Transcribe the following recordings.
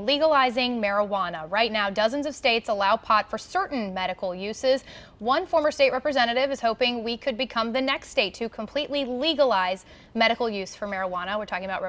legalizing marijuana. Right now, dozens of states allow pot for certain medical uses. One former state representative is hoping we could become the next state to completely legalize medical use for marijuana. We're talking about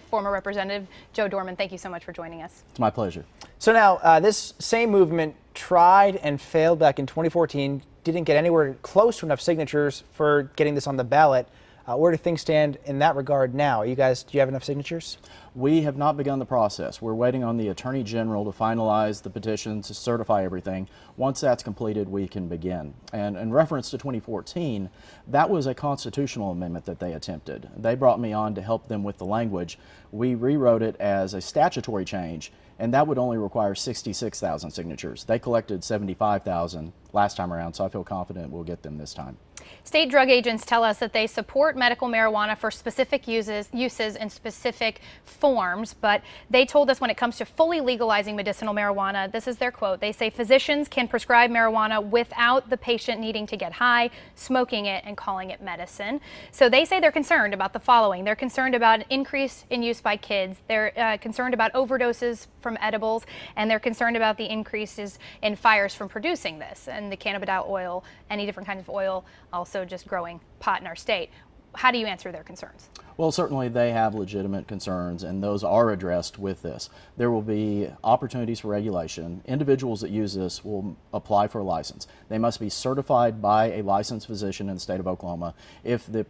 former Representative Joe Dorman. Thank you so much for joining us. It's my pleasure. So now, this same movement tried and failed back in 2014, didn't get anywhere close to enough signatures for getting this on the ballot. Where do things stand in that regard now? Do you have enough signatures? We have not begun the process. We're waiting on the Attorney General to finalize the petitions, to certify everything. Once that's completed, we can begin. And in reference to 2014, that was a constitutional amendment that they attempted. They brought me on to help them with the language. We rewrote it as a statutory change, and that would only require 66,000 signatures. They collected 75,000 last time around, so I feel confident we'll get them this time. State drug agents tell us that they support medical marijuana for specific uses in specific forms, but they told us when it comes to fully legalizing medicinal marijuana, this is their quote, they say physicians can prescribe marijuana without the patient needing to get high, smoking it, and calling it medicine. So they say they're concerned about the following. They're concerned about an increase in use by kids. They're concerned about overdoses from edibles, and they're concerned about the increases in fires from producing this, and the cannabidiol oil, any different kinds of oil, also just growing pot in our state. How do you answer their concerns? Well, certainly they have legitimate concerns, and those are addressed with this. There will be opportunities for regulation. Individuals that use this will apply for a license. They must be certified by a licensed physician in the state of Oklahoma. If the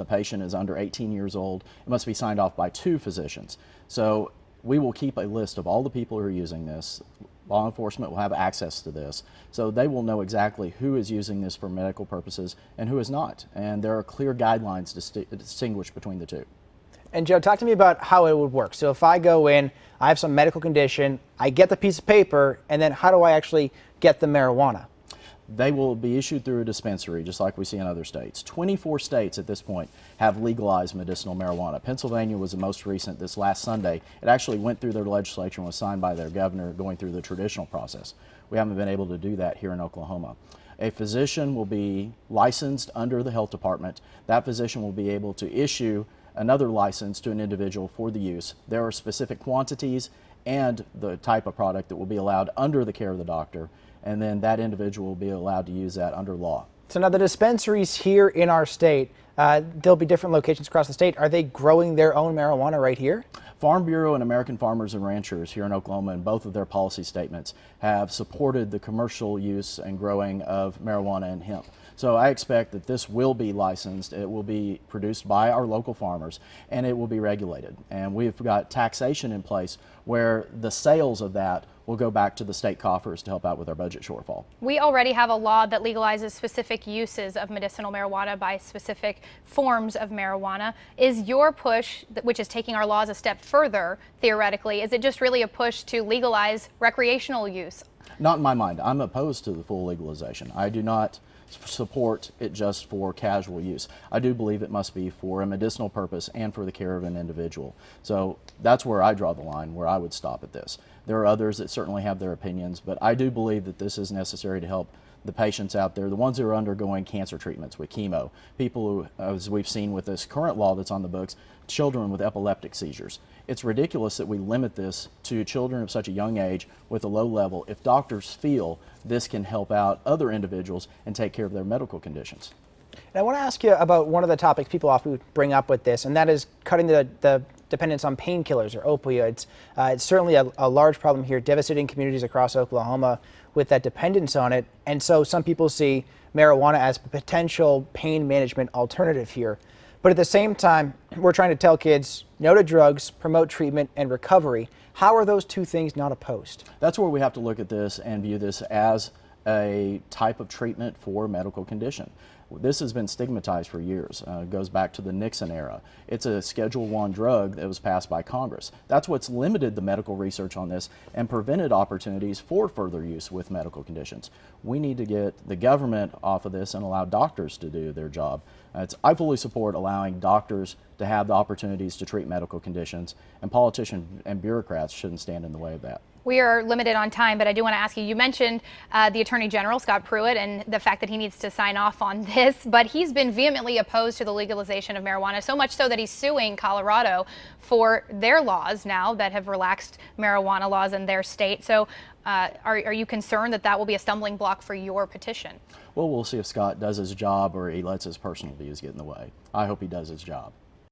patient is under 18 years old, it must be signed off by 2 physicians. So we will keep a list of all the people who are using this. Law enforcement will have access to this, so they will know exactly who is using this for medical purposes and who is not. And there are clear guidelines to distinguish between the two. And Joe, talk to me about how it would work. So if I go in, I have some medical condition, I get the piece of paper, and then how do I actually get the marijuana? They will be issued through a dispensary, just like we see in other states. 24 states at this point have legalized medicinal marijuana. Pennsylvania was the most recent this last Sunday. It actually went through their legislature and was signed by their governor going through the traditional process. We haven't been able to do that here in Oklahoma. A physician will be licensed under the health department. That physician will be able to issue another license to an individual for the use. There are specific quantities and the type of product that will be allowed under the care of the doctor, and then that individual will be allowed to use that under law. So now the dispensaries here in our state, there'll be different locations across the state. Are they growing their own marijuana right here? Farm Bureau and American Farmers and Ranchers here in Oklahoma, in both of their policy statements, have supported the commercial use and growing of marijuana and hemp. So I expect that this will be licensed, it will be produced by our local farmers, and it will be regulated. And we've got taxation in place where the sales of that will go back to the state coffers to help out with our budget shortfall. We already have a law that legalizes specific uses of medicinal marijuana by specific forms of marijuana. Is your push, which is taking our laws a step further, theoretically, is it just really a push to legalize recreational use? Not in my mind. I'm opposed to the full legalization. I do not support it just for casual use. I do believe it must be for a medicinal purpose and for the care of an individual. So that's where I draw the line, where I would stop at this. There are others that certainly have their opinions, but I do believe that this is necessary to help the patients out there, the ones who are undergoing cancer treatments with chemo, people who, as we've seen with this current law that's on the books, children with epileptic seizures. It's ridiculous that we limit this to children of such a young age with a low level if doctors feel this can help out other individuals and take care of their medical conditions. And I want to ask you about one of the topics people often bring up with this, and that is cutting the dependence on painkillers or opioids. It's certainly a large problem here, devastating communities across Oklahoma with that dependence on it. And so some people see marijuana as a potential pain management alternative here. But at the same time, we're trying to tell kids no to drugs, promote treatment and recovery. How are those two things not opposed? That's where we have to look at this and view this as a type of treatment for a medical condition. This has been stigmatized for years. It goes back to the Nixon era. It's a Schedule I drug that was passed by Congress. That's what's limited the medical research on this and prevented opportunities for further use with medical conditions. We need to get the government off of this and allow doctors to do their job. I fully support allowing doctors to have the opportunities to treat medical conditions, and politicians and bureaucrats shouldn't stand in the way of that. We are limited on time, but I do want to ask you, you mentioned the Attorney General, Scott Pruitt, and the fact that he needs to sign off on this, but he's been vehemently opposed to the legalization of marijuana, so much so that he's suing Colorado for their laws now that have relaxed marijuana laws in their state. So are you concerned that that will be a stumbling block for your petition? Well, we'll see if Scott does his job or he lets his personal views get in the way. I hope he does his job.